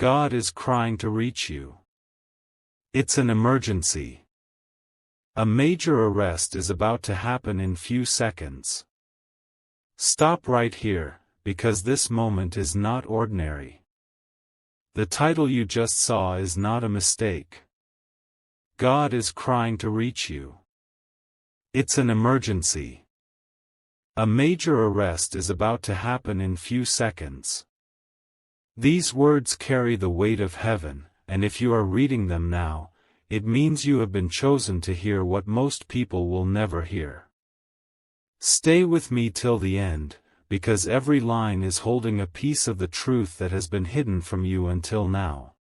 God is crying to reach you. It's an emergency. A major arrest is about to happen in few seconds. Stop right here, because this moment is not ordinary. The title you just saw is not a mistake. God is crying to reach you. It's an emergency. A major arrest is about to happen in few seconds. These words carry the weight of heaven, and if you are reading them now, it means you have been chosen to hear what most people will never hear. Stay with me till the end, because every line is holding a piece of the truth that has been hidden from you until now.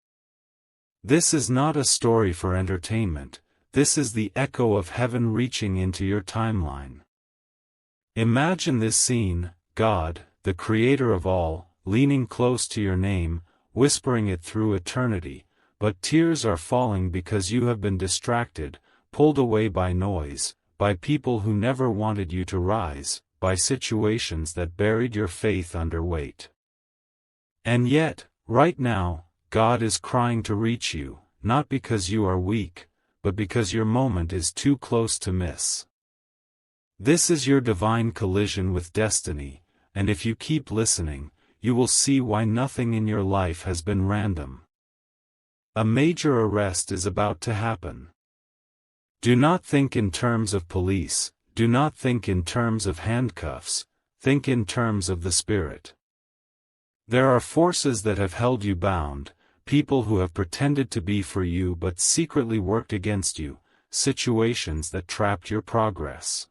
This is not a story for entertainment, this is the echo of heaven reaching into your timeline. Imagine this scene: God, the creator of all, leaning close to your name, whispering it through eternity, but tears are falling because you have been distracted, pulled away by noise, by people who never wanted you to rise, by situations that buried your faith under weight. And yet, right now, God is crying to reach you, not because you are weak, but because your moment is too close to miss. This is your divine collision with destiny, and if you keep listening, you will see why nothing in your life has been random. A major arrest is about to happen. Do not think in terms of police, do not think in terms of handcuffs, think in terms of the Spirit. There are forces that have held you bound, people who have pretended to be for you but secretly worked against you, situations that trapped your progress.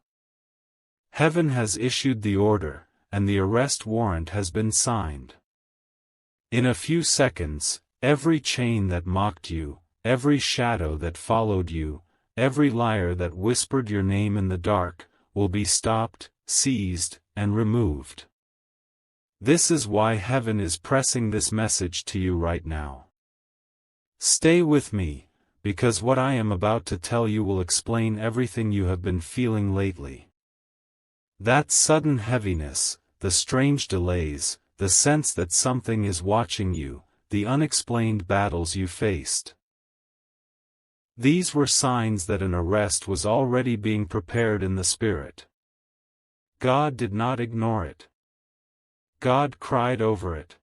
Heaven has issued the order, and the arrest warrant has been signed. In a few seconds, every chain that mocked you, every shadow that followed you, every liar that whispered your name in the dark, will be stopped, seized, and removed. This is why heaven is pressing this message to you right now. Stay with me, because what I am about to tell you will explain everything you have been feeling lately. That sudden heaviness, the strange delays, the sense that something is watching you, the unexplained battles you faced. These were signs that an arrest was already being prepared in the Spirit. God did not ignore it. God cried over it.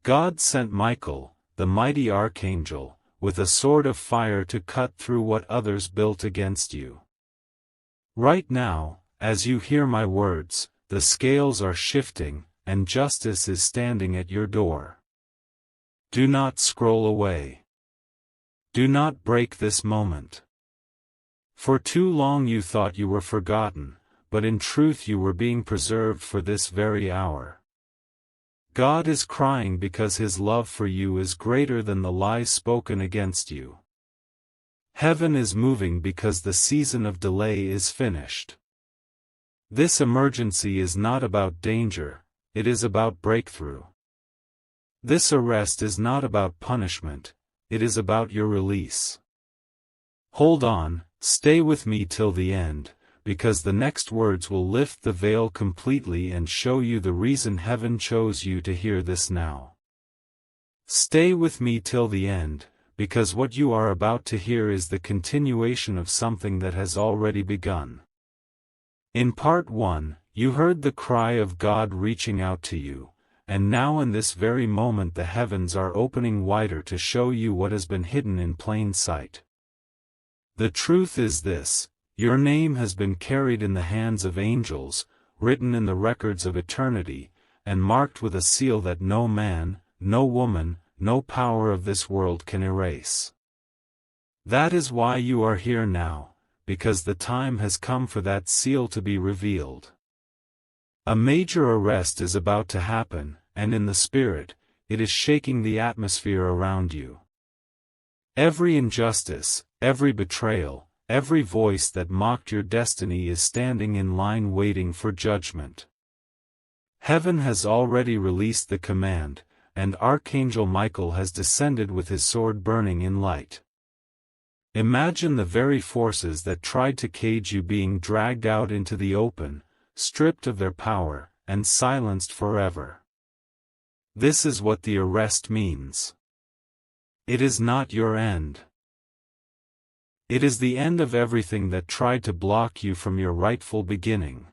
God sent Michael, the mighty archangel, with a sword of fire to cut through what others built against you. Right now, as you hear my words, the scales are shifting, and justice is standing at your door. Do not scroll away. Do not break this moment. For too long you thought you were forgotten, but in truth you were being preserved for this very hour. God is crying because His love for you is greater than the lies spoken against you. Heaven is moving because the season of delay is finished. This emergency is not about danger, it is about breakthrough. This arrest is not about punishment, it is about your release. Hold on, stay with me till the end, because the next words will lift the veil completely and show you the reason heaven chose you to hear this now. Stay with me till the end, because what you are about to hear is the continuation of something that has already begun. In part 1, you heard the cry of God reaching out to you, and now in this very moment the heavens are opening wider to show you what has been hidden in plain sight. The truth is this: your name has been carried in the hands of angels, written in the records of eternity, and marked with a seal that no man, no woman, no power of this world can erase. That is why you are here now, because the time has come for that seal to be revealed. A major arrest is about to happen, and in the Spirit, it is shaking the atmosphere around you. Every injustice, every betrayal, every voice that mocked your destiny is standing in line waiting for judgment. Heaven has already released the command, and Archangel Michael has descended with his sword burning in light. Imagine the very forces that tried to cage you being dragged out into the open, stripped of their power, and silenced forever. This is what the arrest means. It is not your end. It is the end of everything that tried to block you from your rightful beginning.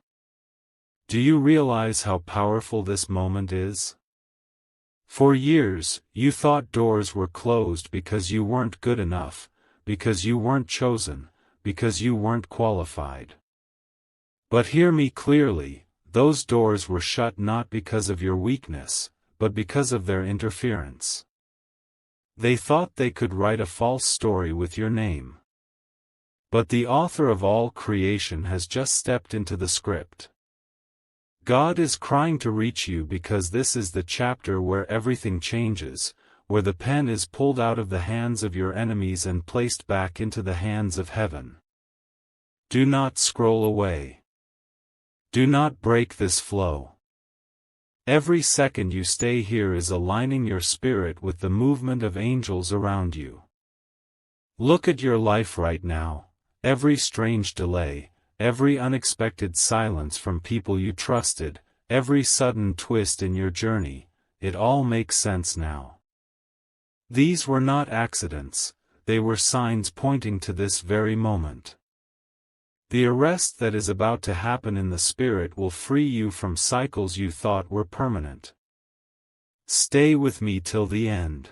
Do you realize how powerful this moment is? For years, you thought doors were closed because you weren't good enough, because you weren't chosen, because you weren't qualified. But hear me clearly, those doors were shut not because of your weakness, but because of their interference. They thought they could write a false story with your name. But the author of all creation has just stepped into the script. God is crying to reach you because this is the chapter where everything changes, where the pen is pulled out of the hands of your enemies and placed back into the hands of heaven. Do not scroll away. Do not break this flow. Every second you stay here is aligning your spirit with the movement of angels around you. Look at your life right now, every strange delay, every unexpected silence from people you trusted, every sudden twist in your journey, it all makes sense now. These were not accidents, they were signs pointing to this very moment. The arrest that is about to happen in the spirit will free you from cycles you thought were permanent. Stay with me till the end.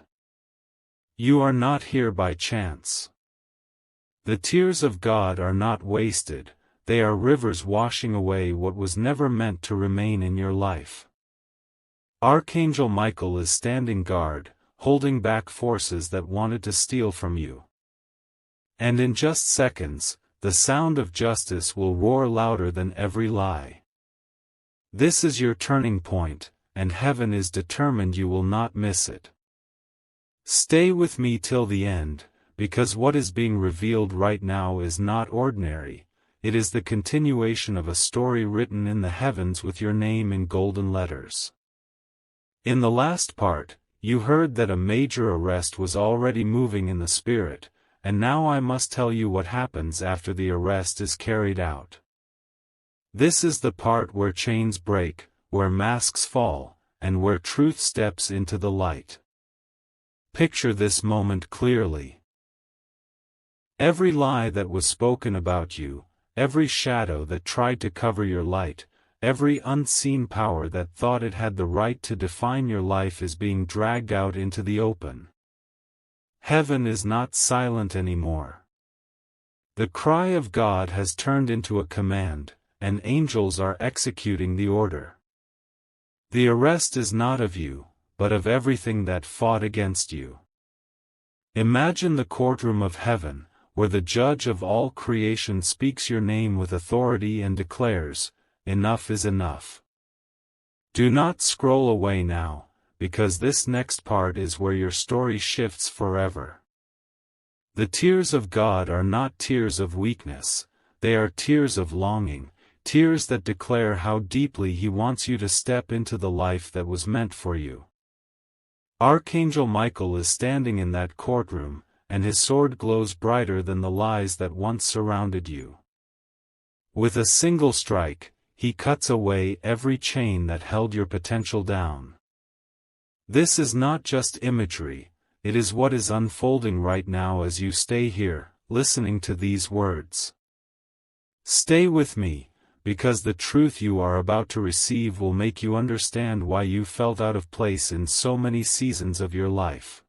You are not here by chance. The tears of God are not wasted, they are rivers washing away what was never meant to remain in your life. Archangel Michael is standing guard, holding back forces that wanted to steal from you. And in just seconds, the sound of justice will roar louder than every lie. This is your turning point, and heaven is determined you will not miss it. Stay with me till the end, because what is being revealed right now is not ordinary. It is the continuation of a story written in the heavens with your name in golden letters. In the last part, you heard that a major arrest was already moving in the spirit, and now I must tell you what happens after the arrest is carried out. This is the part where chains break, where masks fall, and where truth steps into the light. Picture this moment clearly. Every lie that was spoken about you, every shadow that tried to cover your light, every unseen power that thought it had the right to define your life is being dragged out into the open. Heaven is not silent anymore. The cry of God has turned into a command, and angels are executing the order. The arrest is not of you, but of everything that fought against you. Imagine the courtroom of heaven, where the judge of all creation speaks your name with authority and declares, "Enough is enough." Do not scroll away now, because this next part is where your story shifts forever. The tears of God are not tears of weakness, they are tears of longing, tears that declare how deeply He wants you to step into the life that was meant for you. Archangel Michael is standing in that courtroom, and his sword glows brighter than the lies that once surrounded you. With a single strike, he cuts away every chain that held your potential down. This is not just imagery, it is what is unfolding right now as you stay here, listening to these words. Stay with me, because the truth you are about to receive will make you understand why you felt out of place in so many seasons of your life.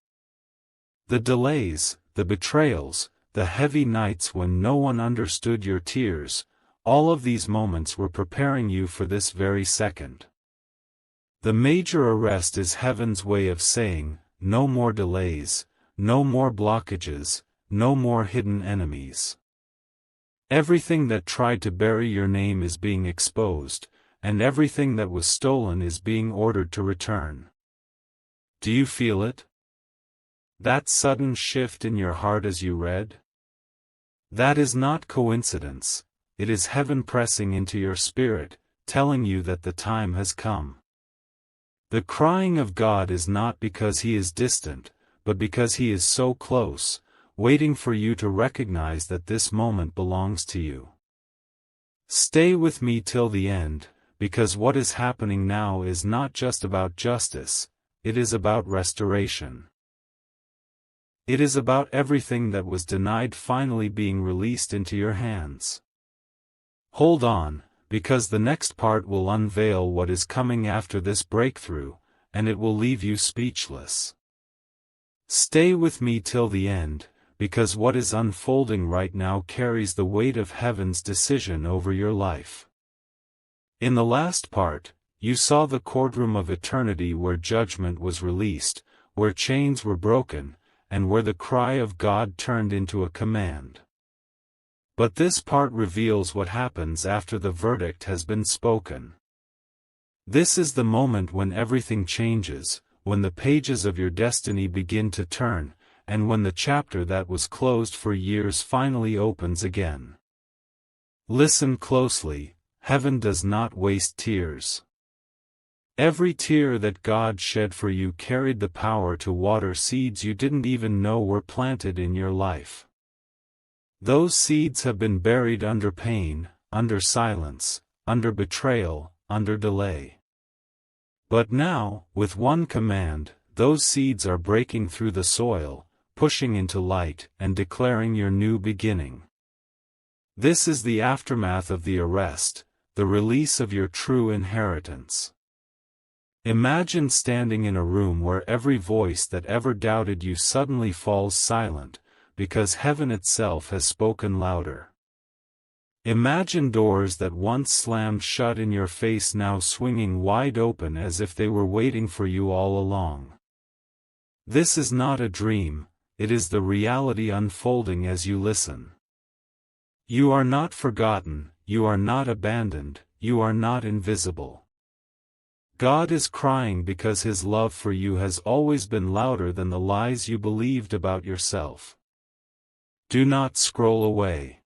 The delays, the betrayals, the heavy nights when no one understood your tears, all of these moments were preparing you for this very second. The major arrest is heaven's way of saying, no more delays, no more blockages, no more hidden enemies. Everything that tried to bury your name is being exposed, and everything that was stolen is being ordered to return. Do you feel it? That sudden shift in your heart as you read? That is not coincidence, it is heaven pressing into your spirit, telling you that the time has come. The crying of God is not because He is distant, but because He is so close, waiting for you to recognize that this moment belongs to you. Stay with me till the end, because what is happening now is not just about justice, it is about restoration. It is about everything that was denied finally being released into your hands. Hold on, because the next part will unveil what is coming after this breakthrough, and it will leave you speechless. Stay with me till the end, because what is unfolding right now carries the weight of heaven's decision over your life. In the last part, you saw the courtroom of eternity where judgment was released, where chains were broken, and where the cry of God turned into a command. But this part reveals what happens after the verdict has been spoken. This is the moment when everything changes, when the pages of your destiny begin to turn, and when the chapter that was closed for years finally opens again. Listen closely, heaven does not waste tears. Every tear that God shed for you carried the power to water seeds you didn't even know were planted in your life. Those seeds have been buried under pain, under silence, under betrayal, under delay. But now, with one command, those seeds are breaking through the soil, pushing into light, and declaring your new beginning. This is the aftermath of the arrest, the release of your true inheritance. Imagine standing in a room where every voice that ever doubted you suddenly falls silent, because heaven itself has spoken louder. Imagine doors that once slammed shut in your face now swinging wide open as if they were waiting for you all along. This is not a dream, it is the reality unfolding as you listen. You are not forgotten, you are not abandoned, you are not invisible. God is crying because His love for you has always been louder than the lies you believed about yourself. Do not scroll away.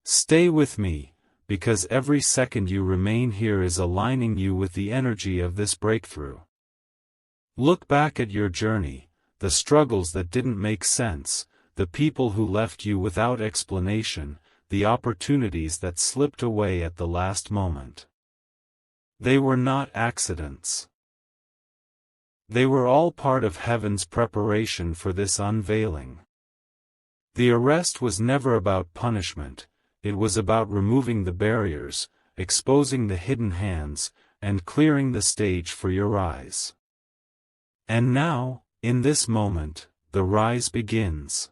Stay with me, because every second you remain here is aligning you with the energy of this breakthrough. Look back at your journey, the struggles that didn't make sense, the people who left you without explanation, the opportunities that slipped away at the last moment. They were not accidents. They were all part of heaven's preparation for this unveiling. The arrest was never about punishment, it was about removing the barriers, exposing the hidden hands, and clearing the stage for your rise. And now, in this moment, the rise begins.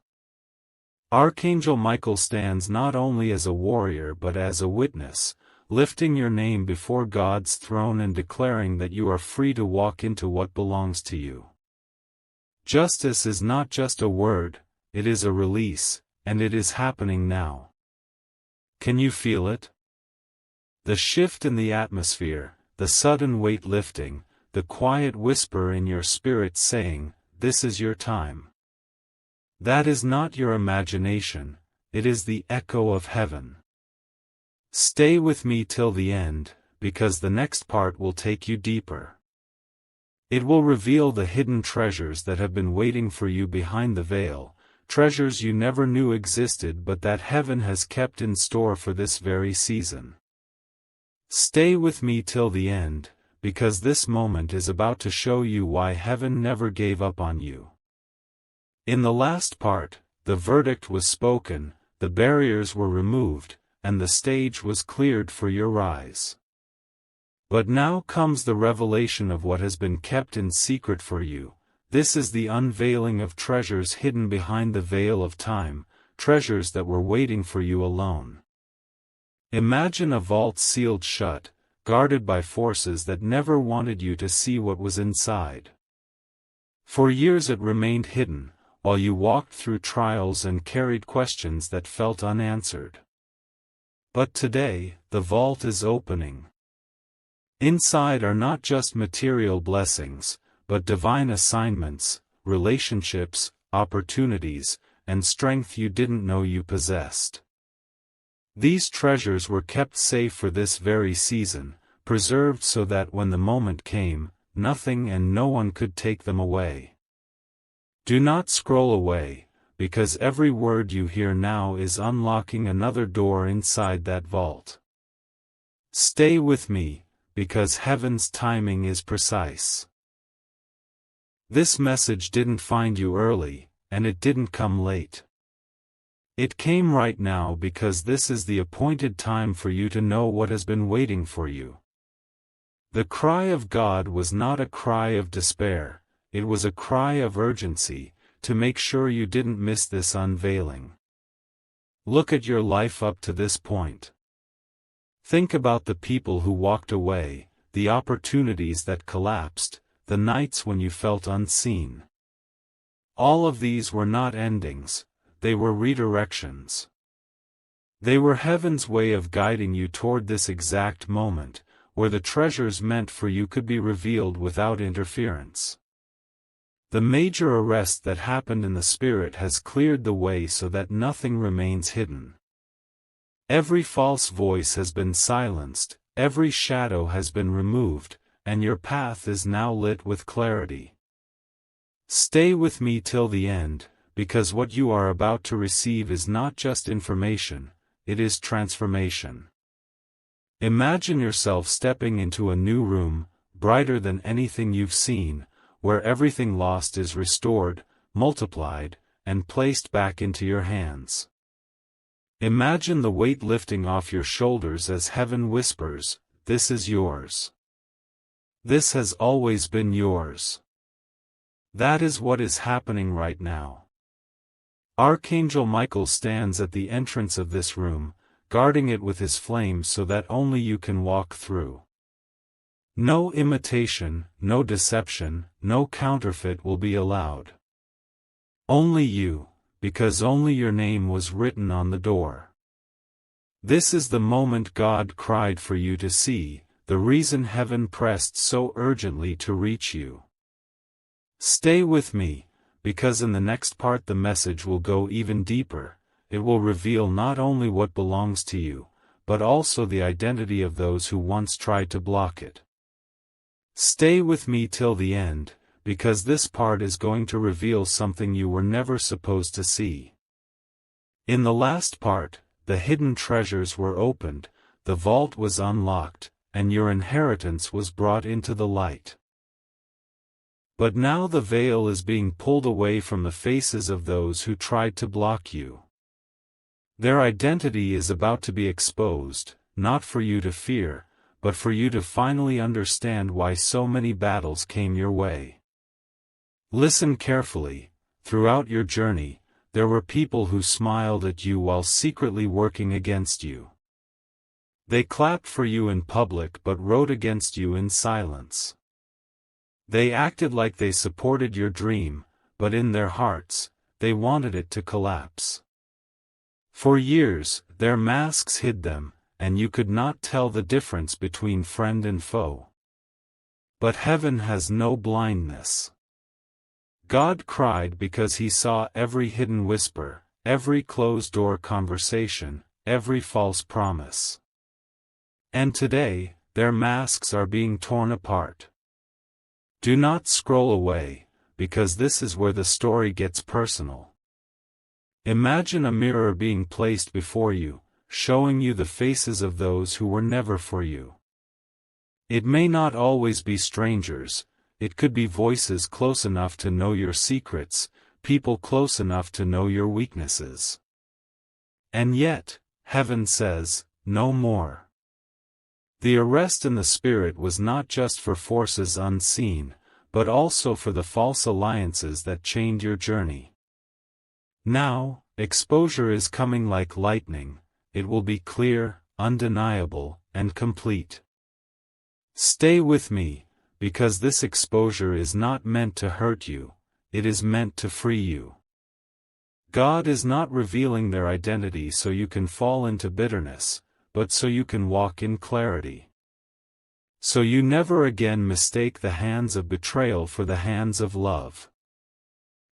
Archangel Michael stands not only as a warrior but as a witness, lifting your name before God's throne and declaring that you are free to walk into what belongs to you. Justice is not just a word, it is a release, and it is happening now. Can you feel it? The shift in the atmosphere, the sudden weight lifting, the quiet whisper in your spirit saying, "This is your time." That is not your imagination, it is the echo of heaven. Stay with me till the end, because the next part will take you deeper. It will reveal the hidden treasures that have been waiting for you behind the veil, treasures you never knew existed but that heaven has kept in store for this very season. Stay with me till the end, because this moment is about to show you why heaven never gave up on you. In the last part, the verdict was spoken, the barriers were removed, and the stage was cleared for your rise. But now comes the revelation of what has been kept in secret for you. This is the unveiling of treasures hidden behind the veil of time, treasures that were waiting for you alone. Imagine a vault sealed shut, guarded by forces that never wanted you to see what was inside. For years it remained hidden, while you walked through trials and carried questions that felt unanswered. But today, the vault is opening. Inside are not just material blessings, but divine assignments, relationships, opportunities, and strength you didn't know you possessed. These treasures were kept safe for this very season, preserved so that when the moment came, nothing and no one could take them away. Do not scroll away, because every word you hear now is unlocking another door inside that vault. Stay with me, because heaven's timing is precise. This message didn't find you early, and it didn't come late. It came right now because this is the appointed time for you to know what has been waiting for you. The cry of God was not a cry of despair, it was a cry of urgency, to make sure you didn't miss this unveiling. Look at your life up to this point. Think about the people who walked away, the opportunities that collapsed, the nights when you felt unseen. All of these were not endings, they were redirections. They were heaven's way of guiding you toward this exact moment, where the treasures meant for you could be revealed without interference. The major arrest that happened in the Spirit has cleared the way so that nothing remains hidden. Every false voice has been silenced, every shadow has been removed, and your path is now lit with clarity. Stay with me till the end, because what you are about to receive is not just information, it is transformation. Imagine yourself stepping into a new room, brighter than anything you've seen, where everything lost is restored, multiplied, and placed back into your hands. Imagine the weight lifting off your shoulders as heaven whispers, "This is yours. This has always been yours." That is what is happening right now. Archangel Michael stands at the entrance of this room, guarding it with his flames so that only you can walk through. No imitation, no deception, no counterfeit will be allowed. Only you, because only your name was written on the door. This is the moment God cried for you to see, the reason heaven pressed so urgently to reach you. Stay with me, because in the next part the message will go even deeper. It will reveal not only what belongs to you, but also the identity of those who once tried to block it. Stay with me till the end, because this part is going to reveal something you were never supposed to see. In the last part, the hidden treasures were opened, the vault was unlocked, and your inheritance was brought into the light. But now the veil is being pulled away from the faces of those who tried to block you. Their identity is about to be exposed, not for you to fear, but for you to finally understand why so many battles came your way. Listen carefully. Throughout your journey, there were people who smiled at you while secretly working against you. They clapped for you in public but wrote against you in silence. They acted like they supported your dream, but in their hearts, they wanted it to collapse. For years, their masks hid them, and you could not tell the difference between friend and foe. But heaven has no blindness. God cried because he saw every hidden whisper, every closed-door conversation, every false promise. And today, their masks are being torn apart. Do not scroll away, because this is where the story gets personal. Imagine a mirror being placed before you, showing you the faces of those who were never for you. It may not always be strangers, it could be voices close enough to know your secrets, people close enough to know your weaknesses. And yet, heaven says, no more. The arrest in the Spirit was not just for forces unseen, but also for the false alliances that chained your journey. Now, exposure is coming like lightning, it will be clear, undeniable, and complete. Stay with me, because this exposure is not meant to hurt you, it is meant to free you. God is not revealing their identity so you can fall into bitterness, but so you can walk in clarity. So you never again mistake the hands of betrayal for the hands of love.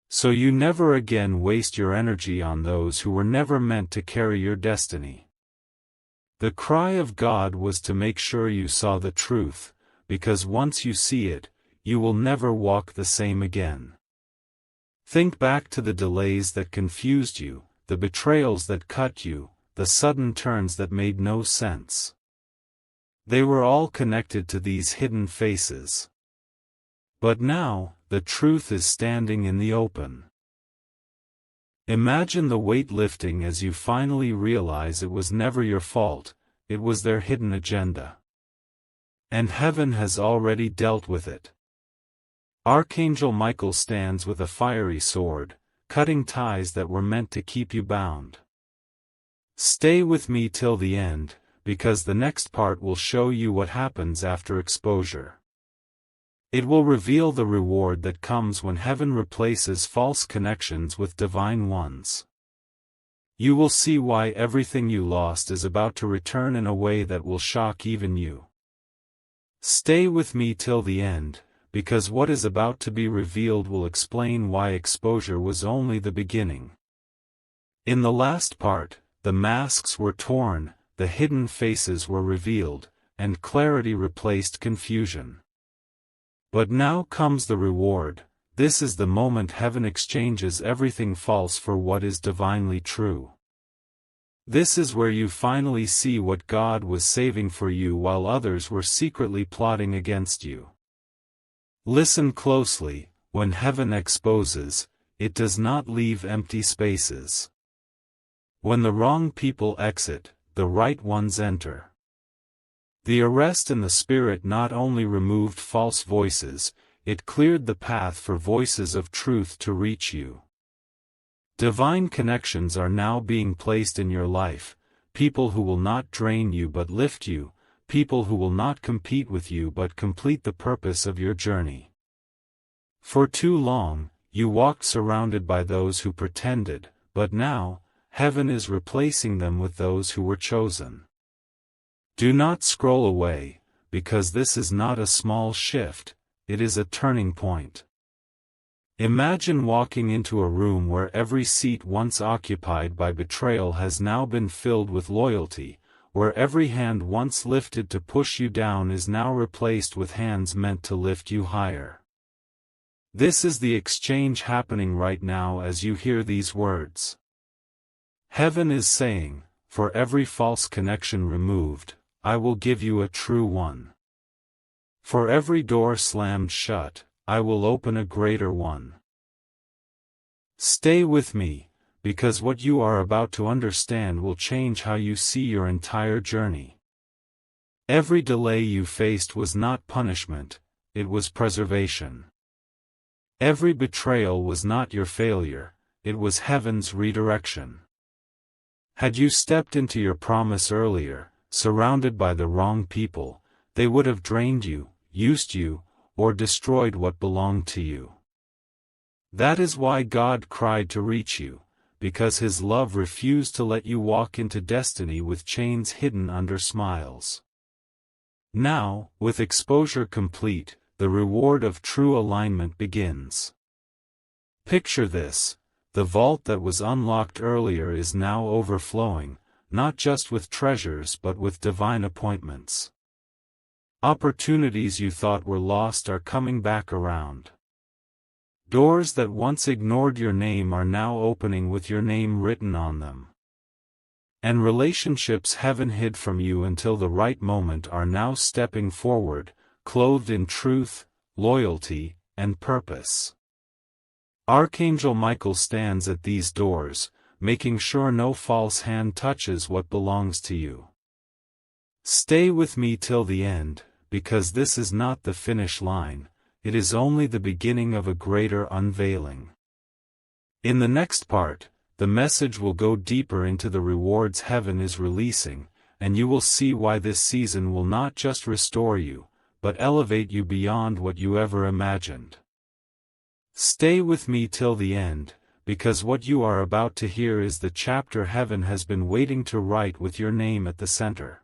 So you never again waste your energy on those who were never meant to carry your destiny. The cry of God was to make sure you saw the truth, because once you see it, you will never walk the same again. Think back to the delays that confused you, the betrayals that cut you, the sudden turns that made no sense. They were all connected to these hidden faces. But now, the truth is standing in the open. Imagine the weight lifting as you finally realize it was never your fault, it was their hidden agenda. And heaven has already dealt with it. Archangel Michael stands with a fiery sword, cutting ties that were meant to keep you bound. Stay with me till the end, because the next part will show you what happens after exposure. It will reveal the reward that comes when heaven replaces false connections with divine ones. You will see why everything you lost is about to return in a way that will shock even you. Stay with me till the end, because what is about to be revealed will explain why exposure was only the beginning. In the last part, the masks were torn, the hidden faces were revealed, and clarity replaced confusion. But now comes the reward. This is the moment heaven exchanges everything false for what is divinely true. This is where you finally see what God was saving for you while others were secretly plotting against you. Listen closely, when heaven exposes, it does not leave empty spaces. When the wrong people exit, the right ones enter. The arrest in the Spirit not only removed false voices, it cleared the path for voices of truth to reach you. Divine connections are now being placed in your life, people who will not drain you but lift you, people who will not compete with you but complete the purpose of your journey. For too long, you walked surrounded by those who pretended, but now, heaven is replacing them with those who were chosen. Do not scroll away, because this is not a small shift, it is a turning point. Imagine walking into a room where every seat once occupied by betrayal has now been filled with loyalty, where every hand once lifted to push you down is now replaced with hands meant to lift you higher. This is the exchange happening right now as you hear these words. Heaven is saying, for every false connection removed, I will give you a true one. For every door slammed shut, I will open a greater one. Stay with me, because what you are about to understand will change how you see your entire journey. Every delay you faced was not punishment, it was preservation. Every betrayal was not your failure, it was heaven's redirection. Had you stepped into your promise earlier, surrounded by the wrong people, they would have drained you, used you, or destroyed what belonged to you. That is why God cried to reach you, because His love refused to let you walk into destiny with chains hidden under smiles. Now, with exposure complete, the reward of true alignment begins. Picture this, the vault that was unlocked earlier is now overflowing, not just with treasures but with divine appointments. Opportunities you thought were lost are coming back around. Doors that once ignored your name are now opening with your name written on them. And relationships heaven hid from you until the right moment are now stepping forward, clothed in truth, loyalty, and purpose. Archangel Michael stands at these doors, making sure no false hand touches what belongs to you. Stay with me till the end, because this is not the finish line, it is only the beginning of a greater unveiling. In the next part, the message will go deeper into the rewards heaven is releasing, and you will see why this season will not just restore you, but elevate you beyond what you ever imagined. Stay with me till the end, because what you are about to hear is the chapter heaven has been waiting to write with your name at the center.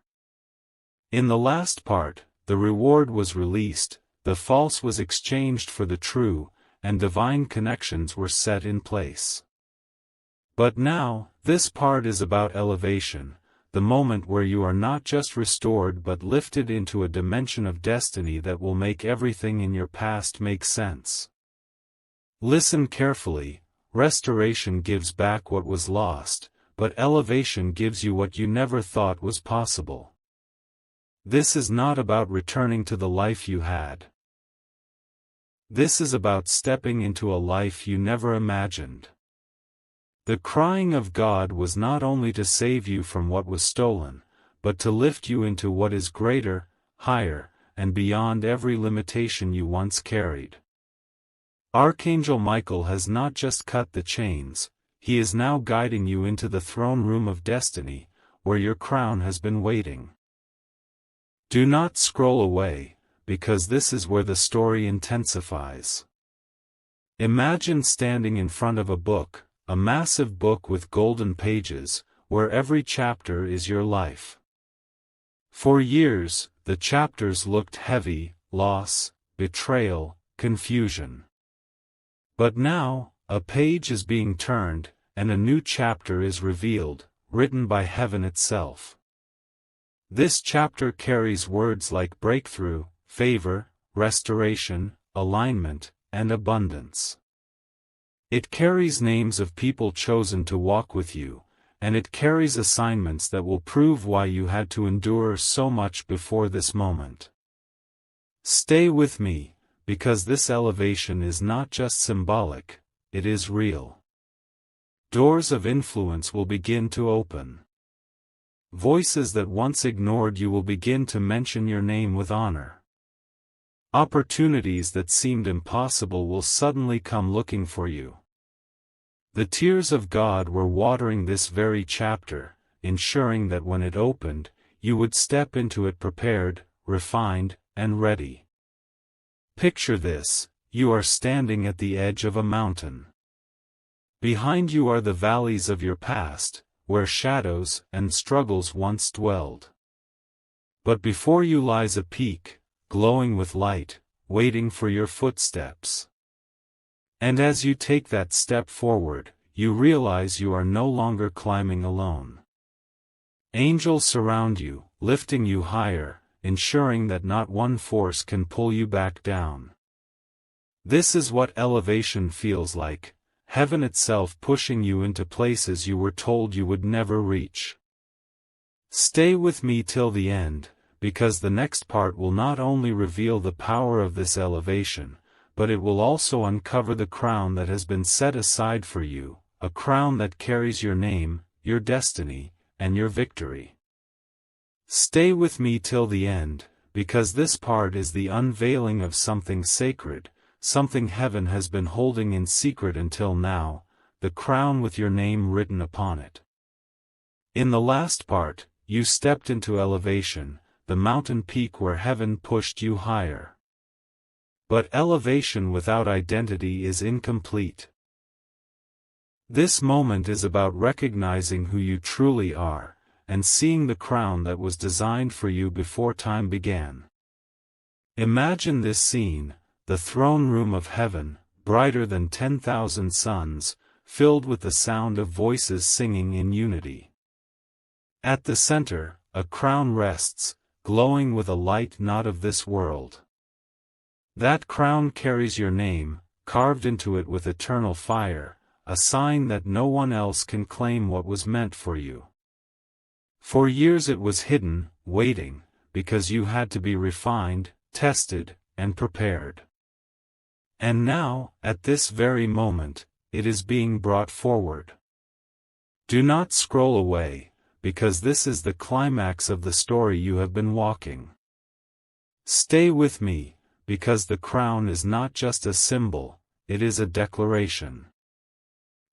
In the last part, the reward was released, the false was exchanged for the true, and divine connections were set in place. But now, this part is about elevation, the moment where you are not just restored but lifted into a dimension of destiny that will make everything in your past make sense. Listen carefully. Restoration gives back what was lost, but elevation gives you what you never thought was possible. This is not about returning to the life you had. This is about stepping into a life you never imagined. The crying of God was not only to save you from what was stolen, but to lift you into what is greater, higher, and beyond every limitation you once carried. Archangel Michael has not just cut the chains, he is now guiding you into the throne room of destiny, where your crown has been waiting. Do not scroll away, because this is where the story intensifies. Imagine standing in front of a book, a massive book with golden pages, where every chapter is your life. For years, the chapters looked heavy: loss, betrayal, confusion. But now, a page is being turned, and a new chapter is revealed, written by heaven itself. This chapter carries words like breakthrough, favor, restoration, alignment, and abundance. It carries names of people chosen to walk with you, and it carries assignments that will prove why you had to endure so much before this moment. Stay with me, because this elevation is not just symbolic, it is real. Doors of influence will begin to open. Voices that once ignored you will begin to mention your name with honor. Opportunities that seemed impossible will suddenly come looking for you. The tears of God were watering this very chapter, ensuring that when it opened, you would step into it prepared, refined, and ready. Picture this: you are standing at the edge of a mountain. Behind you are the valleys of your past, where shadows and struggles once dwelled. But before you lies a peak, glowing with light, waiting for your footsteps. And as you take that step forward, you realize you are no longer climbing alone. Angels surround you, lifting you higher, ensuring that not one force can pull you back down. This is what elevation feels like: heaven itself pushing you into places you were told you would never reach. Stay with me till the end, because the next part will not only reveal the power of this elevation, but it will also uncover the crown that has been set aside for you, a crown that carries your name, your destiny, and your victory. Stay with me till the end, because this part is the unveiling of something sacred, something heaven has been holding in secret until now, the crown with your name written upon it. In the last part, you stepped into elevation, the mountain peak where heaven pushed you higher. But elevation without identity is incomplete. This moment is about recognizing who you truly are, and seeing the crown that was designed for you before time began. Imagine this scene: the throne room of heaven, brighter than 10,000 suns, filled with the sound of voices singing in unity. At the center, a crown rests, glowing with a light not of this world. That crown carries your name, carved into it with eternal fire, a sign that no one else can claim what was meant for you. For years it was hidden, waiting, because you had to be refined, tested, and prepared. And now, at this very moment, it is being brought forward. Do not scroll away, because this is the climax of the story you have been walking. Stay with me, because the crown is not just a symbol, it is a declaration.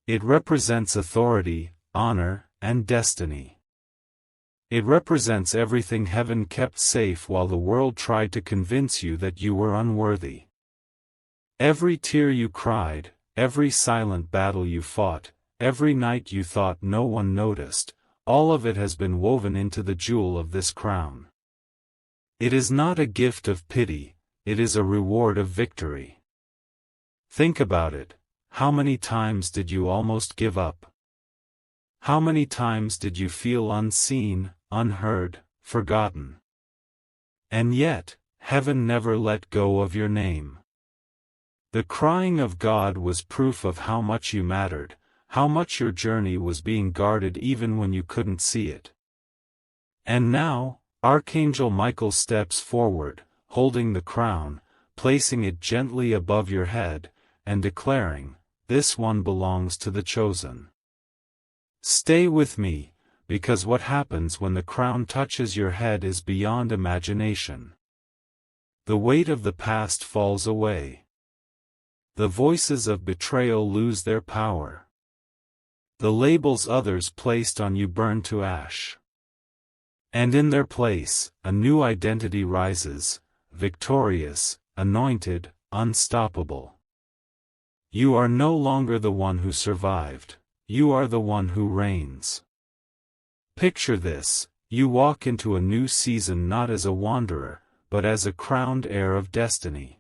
It represents authority, honor, and destiny. It represents everything heaven kept safe while the world tried to convince you that you were unworthy. Every tear you cried, every silent battle you fought, every night you thought no one noticed, all of it has been woven into the jewel of this crown. It is not a gift of pity, it is a reward of victory. Think about it: how many times did you almost give up? How many times did you feel unseen, unheard, forgotten? And yet, heaven never let go of your name. The crying of God was proof of how much you mattered, how much your journey was being guarded even when you couldn't see it. And now, Archangel Michael steps forward, holding the crown, placing it gently above your head, and declaring, "This one belongs to the chosen." Stay with me, because what happens when the crown touches your head is beyond imagination. The weight of the past falls away. The voices of betrayal lose their power. The labels others placed on you burn to ash. And in their place, a new identity rises, victorious, anointed, unstoppable. You are no longer the one who survived, you are the one who reigns. Picture this: you walk into a new season not as a wanderer, but as a crowned heir of destiny.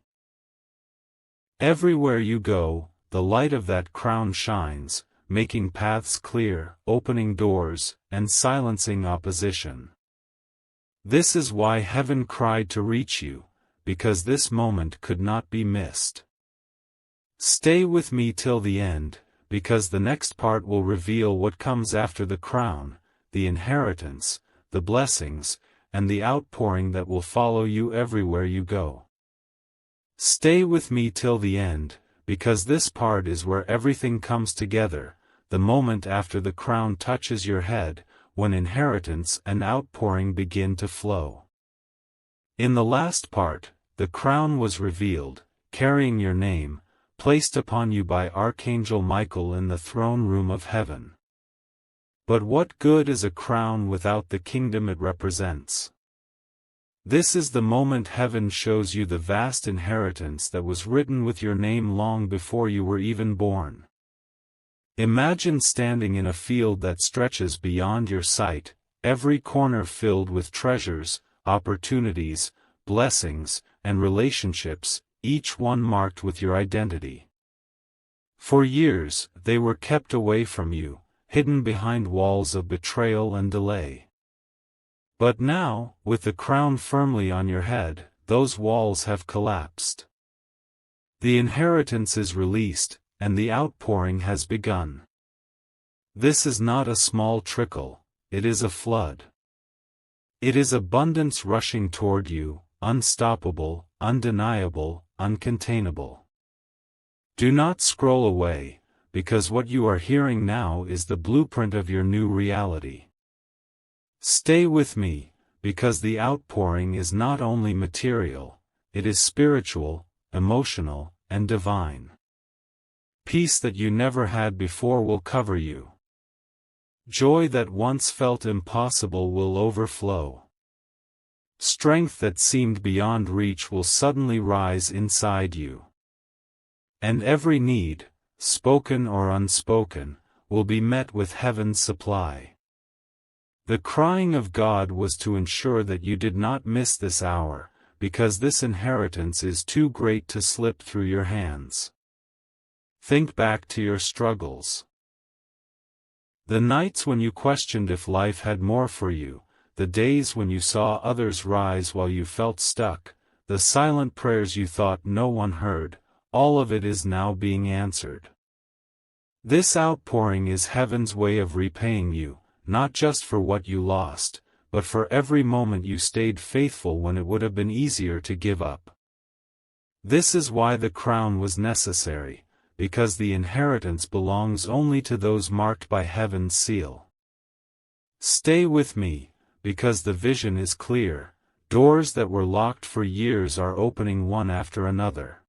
Everywhere you go, the light of that crown shines, making paths clear, opening doors, and silencing opposition. This is why heaven cried to reach you, because this moment could not be missed. Stay with me till the end, because the next part will reveal what comes after the crown, the inheritance, the blessings, and the outpouring that will follow you everywhere you go. Stay with me till the end, because this part is where everything comes together, the moment after the crown touches your head, when inheritance and outpouring begin to flow. In the last part, the crown was revealed, carrying your name, placed upon you by Archangel Michael in the throne room of heaven. But what good is a crown without the kingdom it represents? This is the moment heaven shows you the vast inheritance that was written with your name long before you were even born. Imagine standing in a field that stretches beyond your sight, every corner filled with treasures, opportunities, blessings, and relationships, each one marked with your identity. For years, they were kept away from you, hidden behind walls of betrayal and delay. But now, with the crown firmly on your head, those walls have collapsed. The inheritance is released, and the outpouring has begun. This is not a small trickle, it is a flood. It is abundance rushing toward you, unstoppable, undeniable, uncontainable. Do not scroll away, because what you are hearing now is the blueprint of your new reality. Stay with me, because the outpouring is not only material, it is spiritual, emotional, and divine. Peace that you never had before will cover you. Joy that once felt impossible will overflow. Strength that seemed beyond reach will suddenly rise inside you. And every need, spoken or unspoken, will be met with heaven's supply. The crying of God was to ensure that you did not miss this hour, because this inheritance is too great to slip through your hands. Think back to your struggles. The nights when you questioned if life had more for you, the days when you saw others rise while you felt stuck, the silent prayers you thought no one heard, all of it is now being answered. This outpouring is heaven's way of repaying you, not just for what you lost, but for every moment you stayed faithful when it would have been easier to give up. This is why the crown was necessary, because the inheritance belongs only to those marked by heaven's seal. Stay with me, because the vision is clear, doors that were locked for years are opening one after another.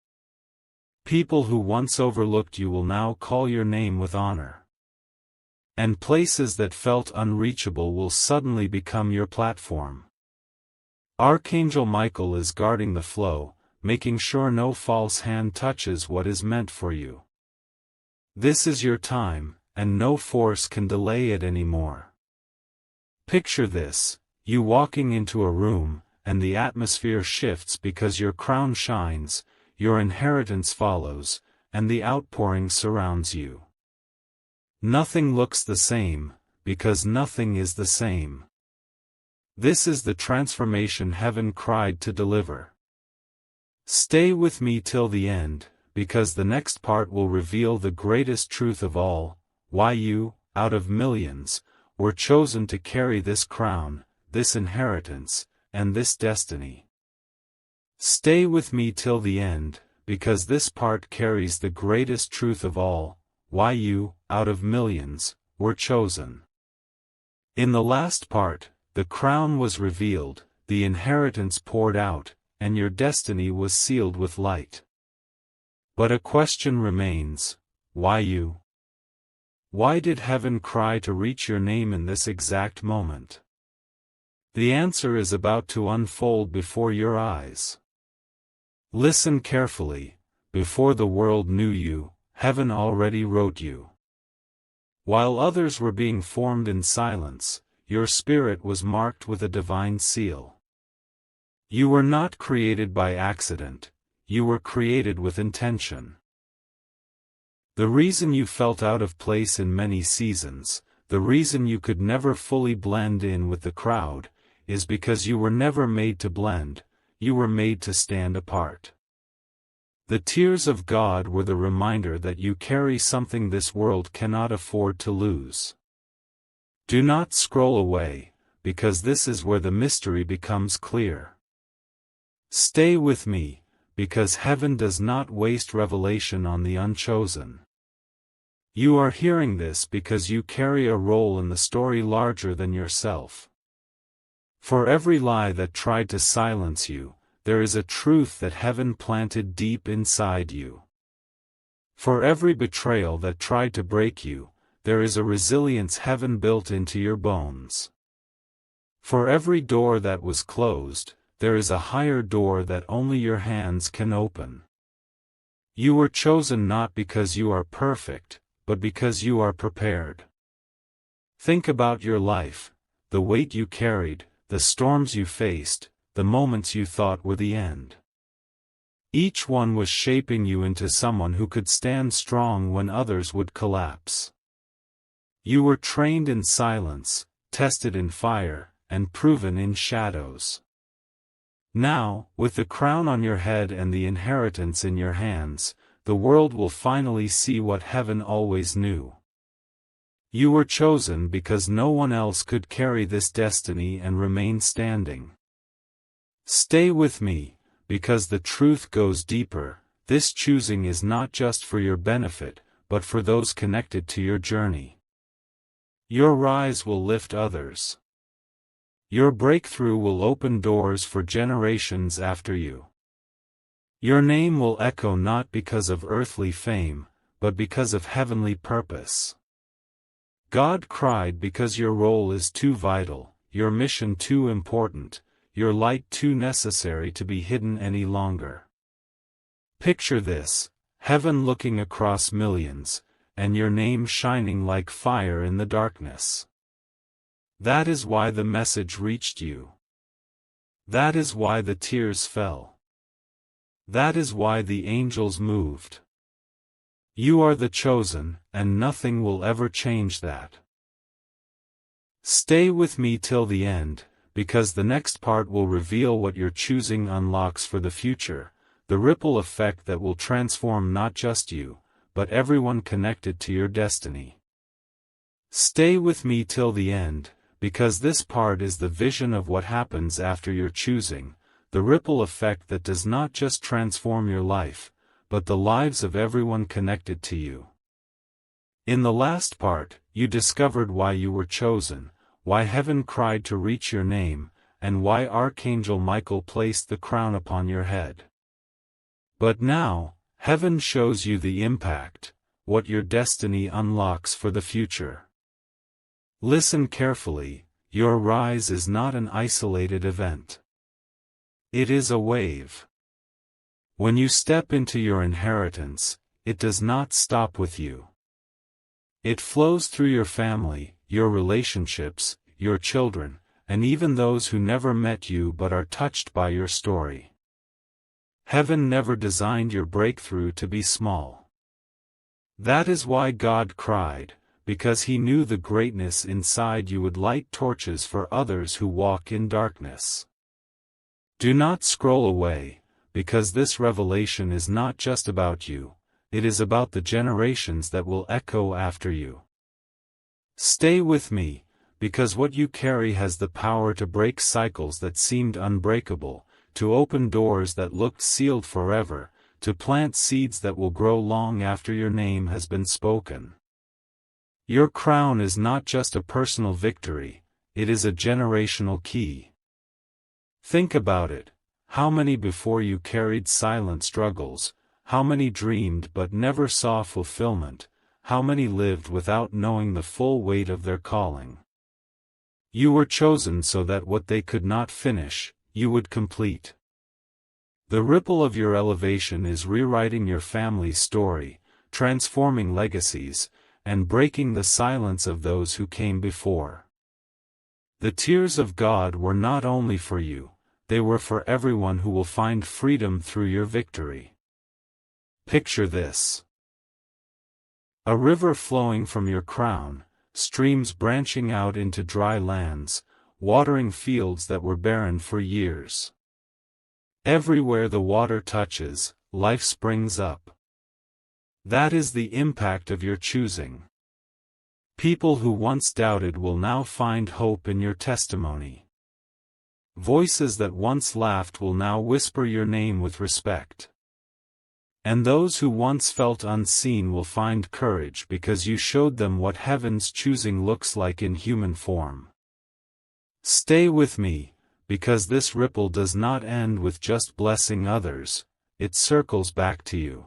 People who once overlooked you will now call your name with honor. And places that felt unreachable will suddenly become your platform. Archangel Michael is guarding the flow, making sure no false hand touches what is meant for you. This is your time, and no force can delay it anymore. Picture this: you walking into a room, and the atmosphere shifts because your crown shines, your inheritance follows, and the outpouring surrounds you. Nothing looks the same, because nothing is the same. This is the transformation heaven cried to deliver. Stay with me till the end, because the next part will reveal the greatest truth of all, why you, out of millions, were chosen to carry this crown, this inheritance, and this destiny. Stay with me till the end, because this part carries the greatest truth of all, why you, out of millions, were chosen. In the last part, the crown was revealed, the inheritance poured out, and your destiny was sealed with light. But a question remains, why you? Why did heaven cry to reach your name in this exact moment? The answer is about to unfold before your eyes. Listen carefully. Before the world knew you, heaven already wrote you. While others were being formed in silence, your spirit was marked with a divine seal. You were not created by accident, you were created with intention. The reason you felt out of place in many seasons, the reason you could never fully blend in with the crowd, is because you were never made to blend, you were made to stand apart. The tears of God were the reminder that you carry something this world cannot afford to lose. Do not scroll away, because this is where the mystery becomes clear. Stay with me, because heaven does not waste revelation on the unchosen. You are hearing this because you carry a role in the story larger than yourself. For every lie that tried to silence you, there is a truth that heaven planted deep inside you. For every betrayal that tried to break you, there is a resilience heaven built into your bones. For every door that was closed, there is a higher door that only your hands can open. You were chosen not because you are perfect, but because you are prepared. Think about your life, the weight you carried, the storms you faced, the moments you thought were the end. Each one was shaping you into someone who could stand strong when others would collapse. You were trained in silence, tested in fire, and proven in shadows. Now, with the crown on your head and the inheritance in your hands, the world will finally see what heaven always knew. You were chosen because no one else could carry this destiny and remain standing. Stay with me, because the truth goes deeper. This choosing is not just for your benefit, but for those connected to your journey. Your rise will lift others. Your breakthrough will open doors for generations after you. Your name will echo not because of earthly fame, but because of heavenly purpose. God cried because your role is too vital, your mission too important, your light too necessary to be hidden any longer. Picture this, heaven looking across millions, and your name shining like fire in the darkness. That is why the message reached you. That is why the tears fell. That is why the angels moved. You are the chosen, and nothing will ever change that. Stay with me till the end, because the next part will reveal what your choosing unlocks for the future, the ripple effect that will transform not just you, but everyone connected to your destiny. Stay with me till the end, because this part is the vision of what happens after your choosing, the ripple effect that does not just transform your life, but the lives of everyone connected to you. In the last part, you discovered why you were chosen, why heaven cried to reach your name, and why Archangel Michael placed the crown upon your head. But now, heaven shows you the impact, what your destiny unlocks for the future. Listen carefully, your rise is not an isolated event. It is a wave. When you step into your inheritance, it does not stop with you. It flows through your family, your relationships, your children, and even those who never met you but are touched by your story. Heaven never designed your breakthrough to be small. That is why God cried, because He knew the greatness inside you would light torches for others who walk in darkness. Do not scroll away, because this revelation is not just about you, it is about the generations that will echo after you. Stay with me, because what you carry has the power to break cycles that seemed unbreakable, to open doors that looked sealed forever, to plant seeds that will grow long after your name has been spoken. Your crown is not just a personal victory, it is a generational key. Think about it. How many before you carried silent struggles? How many dreamed but never saw fulfillment? How many lived without knowing the full weight of their calling? You were chosen so that what they could not finish, you would complete. The ripple of your elevation is rewriting your family's story, transforming legacies, and breaking the silence of those who came before. The tears of God were not only for you, they were for everyone who will find freedom through your victory. Picture this. A river flowing from your crown, streams branching out into dry lands, watering fields that were barren for years. Everywhere the water touches, life springs up. That is the impact of your choosing. People who once doubted will now find hope in your testimony. Voices that once laughed will now whisper your name with respect. And those who once felt unseen will find courage because you showed them what heaven's choosing looks like in human form. Stay with me, because this ripple does not end with just blessing others, it circles back to you.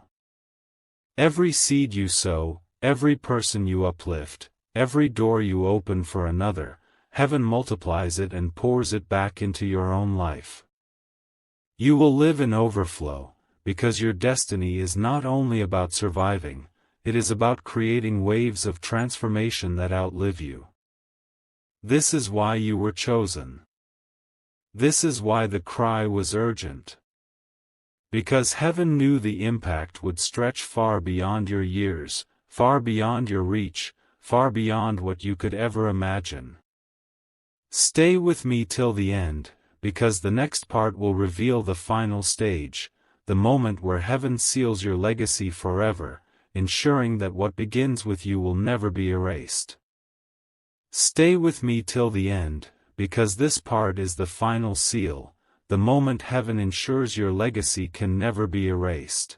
Every seed you sow, every person you uplift, every door you open for another, heaven multiplies it and pours it back into your own life. You will live in overflow, because your destiny is not only about surviving, it is about creating waves of transformation that outlive you. This is why you were chosen. This is why the cry was urgent. Because heaven knew the impact would stretch far beyond your years, far beyond your reach, far beyond what you could ever imagine. Stay with me till the end, because the next part will reveal the final stage, the moment where heaven seals your legacy forever, ensuring that what begins with you will never be erased. Stay with me till the end, because this part is the final seal, the moment heaven ensures your legacy can never be erased.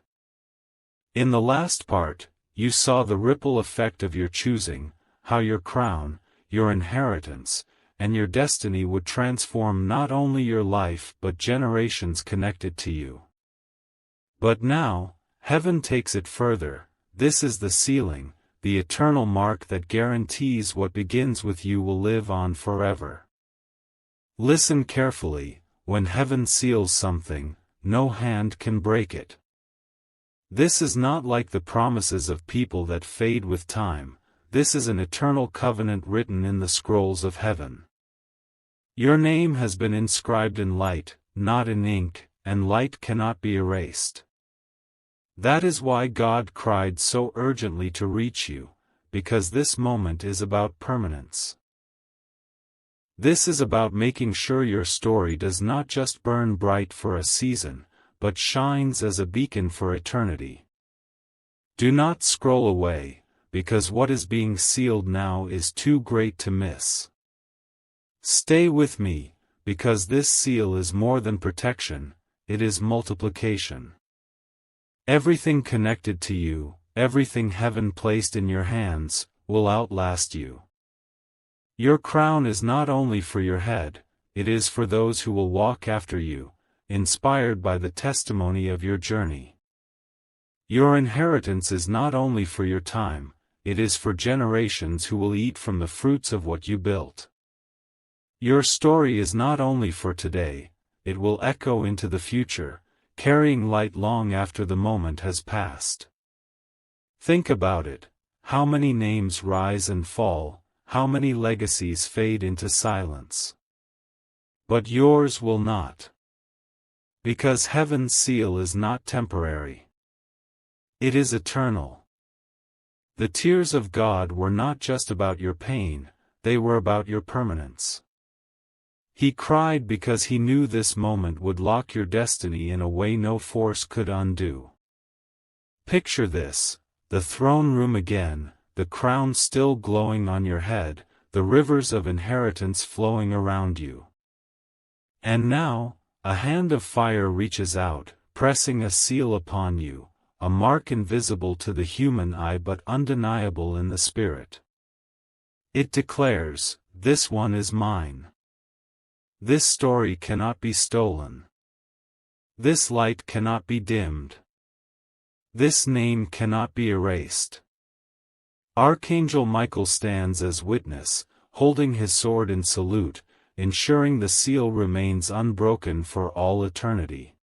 In the last part, you saw the ripple effect of your choosing, how your crown, your inheritance, and your destiny would transform not only your life but generations connected to you. But now, heaven takes it further. This is the sealing, the eternal mark that guarantees what begins with you will live on forever. Listen carefully, when heaven seals something, no hand can break it. This is not like the promises of people that fade with time, this is an eternal covenant written in the scrolls of heaven. Your name has been inscribed in light, not in ink, and light cannot be erased. That is why God cried so urgently to reach you, because this moment is about permanence. This is about making sure your story does not just burn bright for a season, but shines as a beacon for eternity. Do not scroll away, because what is being sealed now is too great to miss. Stay with me, because this seal is more than protection, it is multiplication. Everything connected to you, everything heaven placed in your hands, will outlast you. Your crown is not only for your head, it is for those who will walk after you, inspired by the testimony of your journey. Your inheritance is not only for your time, it is for generations who will eat from the fruits of what you built. Your story is not only for today, it will echo into the future, carrying light long after the moment has passed. Think about it, how many names rise and fall, how many legacies fade into silence. But yours will not. Because heaven's seal is not temporary. It is eternal. The tears of God were not just about your pain, they were about your permanence. He cried because he knew this moment would lock your destiny in a way no force could undo. Picture this, the throne room again, the crown still glowing on your head, the rivers of inheritance flowing around you. And now, A hand of fire reaches out, pressing a seal upon you, a mark invisible to the human eye but undeniable in the spirit. It declares, "This one is mine. This story cannot be stolen. This light cannot be dimmed. This name cannot be erased." Archangel Michael stands as witness, holding his sword in salute, ensuring the seal remains unbroken for all eternity.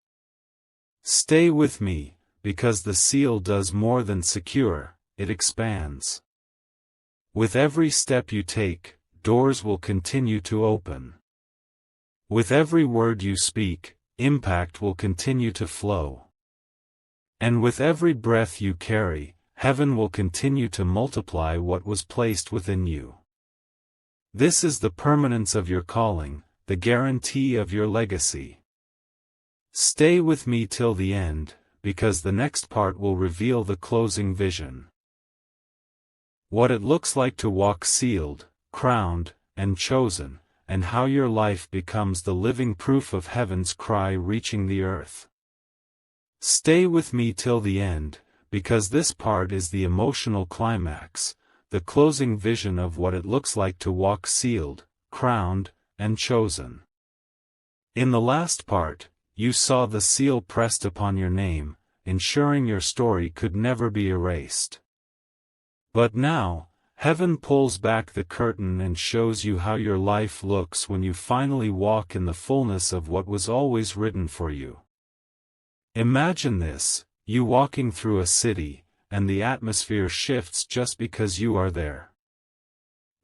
Stay with me, because the seal does more than secure, it expands. With every step you take, doors will continue to open. With every word you speak, impact will continue to flow. And with every breath you carry, heaven will continue to multiply what was placed within you. This is the permanence of your calling, the guarantee of your legacy. Stay with me till the end, because the next part will reveal the closing vision. What it looks like to walk sealed, crowned, and chosen, and how your life becomes the living proof of heaven's cry reaching the earth. Stay with me till the end, because this part is the emotional climax, the closing vision of what it looks like to walk sealed, crowned, and chosen. In the last part, you saw the seal pressed upon your name, ensuring your story could never be erased. But now, heaven pulls back the curtain and shows you how your life looks when you finally walk in the fullness of what was always written for you. Imagine this, you walking through a city, and the atmosphere shifts just because you are there.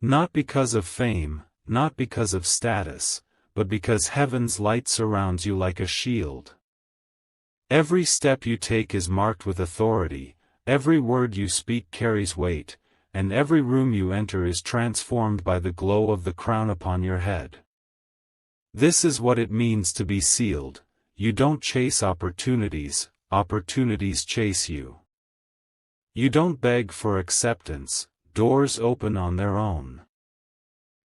Not because of fame, not because of status, but because heaven's light surrounds you like a shield. Every step you take is marked with authority, every word you speak carries weight, and every room you enter is transformed by the glow of the crown upon your head. This is what it means to be sealed. You don't chase opportunities, opportunities chase you. You don't beg for acceptance, doors open on their own.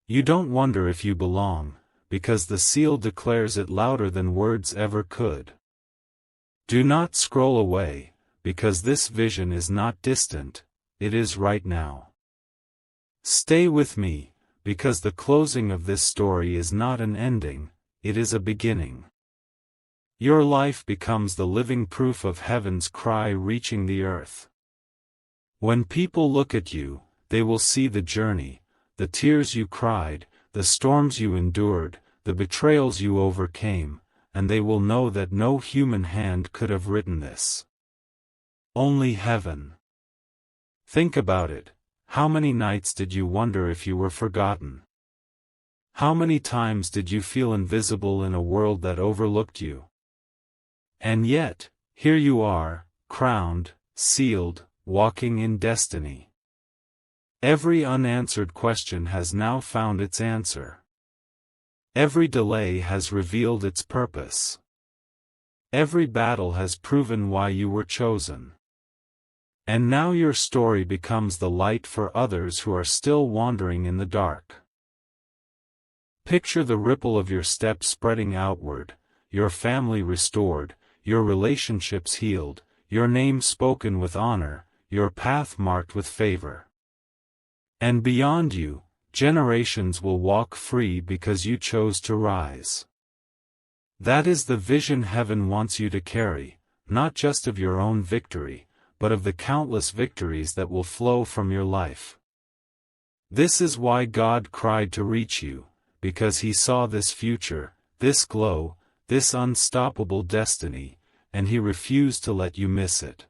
You don't wonder if you belong, because the seal declares it louder than words ever could. Do not scroll away, because this vision is not distant, it is right now. Stay with me, because the closing of this story is not an ending, it is a beginning. Your life becomes the living proof of heaven's cry reaching the earth. When people look at you, they will see the journey, the tears you cried, the storms you endured, the betrayals you overcame, and they will know that no human hand could have written this. Only heaven. Think about it, how many nights did you wonder if you were forgotten? How many times did you feel invisible in a world that overlooked you? And yet, here you are, crowned, sealed, walking in destiny. Every unanswered question has now found its answer. Every delay has revealed its purpose. Every battle has proven why you were chosen. And now your story becomes the light for others who are still wandering in the dark. Picture the ripple of your steps spreading outward, your family restored, your relationships healed, your name spoken with honor, your path marked with favor. And beyond you, generations will walk free because you chose to rise. That is the vision heaven wants you to carry, not just of your own victory, but of the countless victories that will flow from your life. This is why God cried to reach you, because He saw this future, this glow, this unstoppable destiny, and He refused to let you miss it.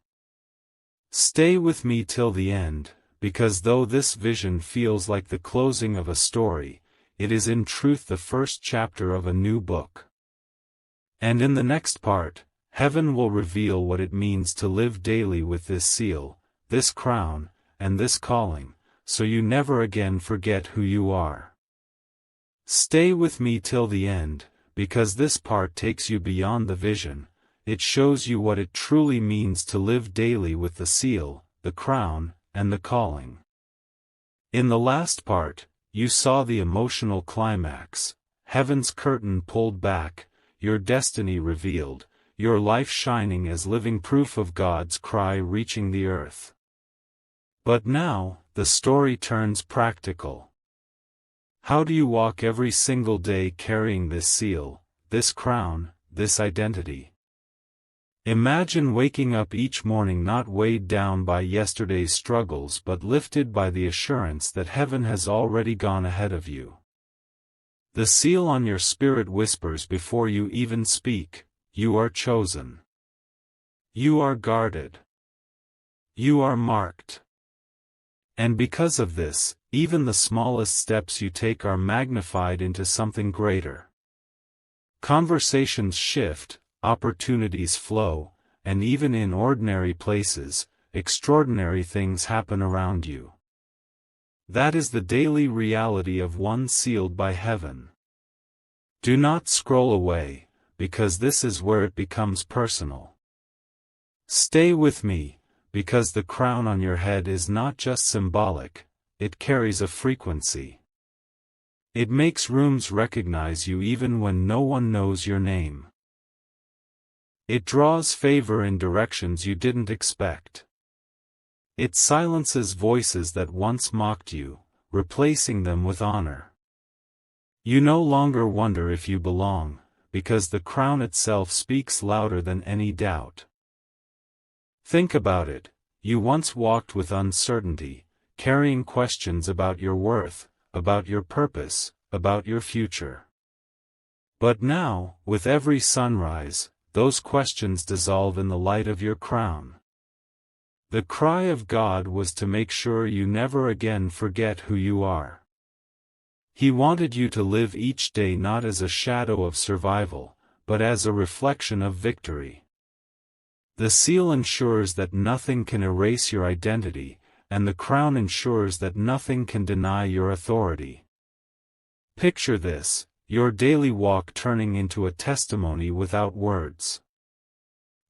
Stay with me till the end, because though this vision feels like the closing of a story, it is in truth the first chapter of a new book. And in the next part, heaven will reveal what it means to live daily with this seal, this crown, and this calling, so you never again forget who you are. Stay with me till the end, because this part takes you beyond the vision. It shows you what it truly means to live daily with the seal, the crown, and the calling. In the last part, you saw the emotional climax, heaven's curtain pulled back, your destiny revealed, your life shining as living proof of God's cry reaching the earth. But now, the story turns practical. How do you walk every single day carrying this seal, this crown, this identity? Imagine waking up each morning not weighed down by yesterday's struggles but lifted by the assurance that heaven has already gone ahead of you. The seal on your spirit whispers before you even speak, you are chosen. You are guarded. You are marked. And because of this, even the smallest steps you take are magnified into something greater. Conversations shift, opportunities flow, and even in ordinary places, extraordinary things happen around you. That is the daily reality of one sealed by heaven. Do not scroll away, because this is where it becomes personal. Stay with me, because the crown on your head is not just symbolic, it carries a frequency. It makes rooms recognize you even when no one knows your name. It draws favor in directions you didn't expect. It silences voices that once mocked you, replacing them with honor. You no longer wonder if you belong, because the crown itself speaks louder than any doubt. Think about it, you once walked with uncertainty, carrying questions about your worth, about your purpose, about your future. But now, with every sunrise, those questions dissolve in the light of your crown. The cry of God was to make sure you never again forget who you are. He wanted you to live each day not as a shadow of survival, but as a reflection of victory. The seal ensures that nothing can erase your identity, and the crown ensures that nothing can deny your authority. Picture this, your daily walk turning into a testimony without words.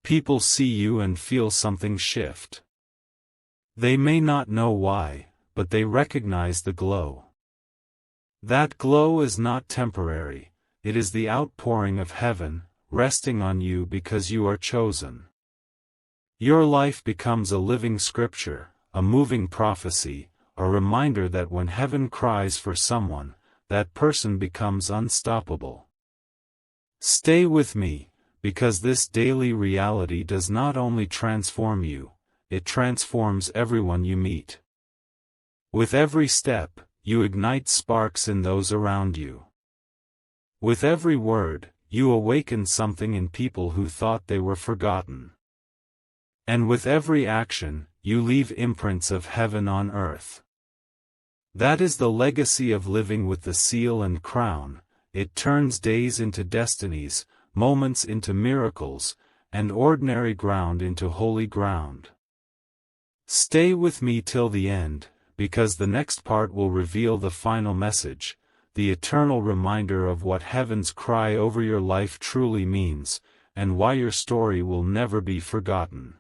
People see you and feel something shift. They may not know why, but they recognize the glow. That glow is not temporary, it is the outpouring of heaven, resting on you because you are chosen. Your life becomes a living scripture, a moving prophecy, a reminder that when heaven cries for someone, that person becomes unstoppable. Stay with me, because this daily reality does not only transform you, it transforms everyone you meet. With every step, you ignite sparks in those around you. With every word, you awaken something in people who thought they were forgotten. And with every action, you leave imprints of heaven on earth. That is the legacy of living with the seal and crown. It turns days into destinies, moments into miracles, and ordinary ground into holy ground. Stay with me till the end, because the next part will reveal the final message, the eternal reminder of what heaven's cry over your life truly means, and why your story will never be forgotten.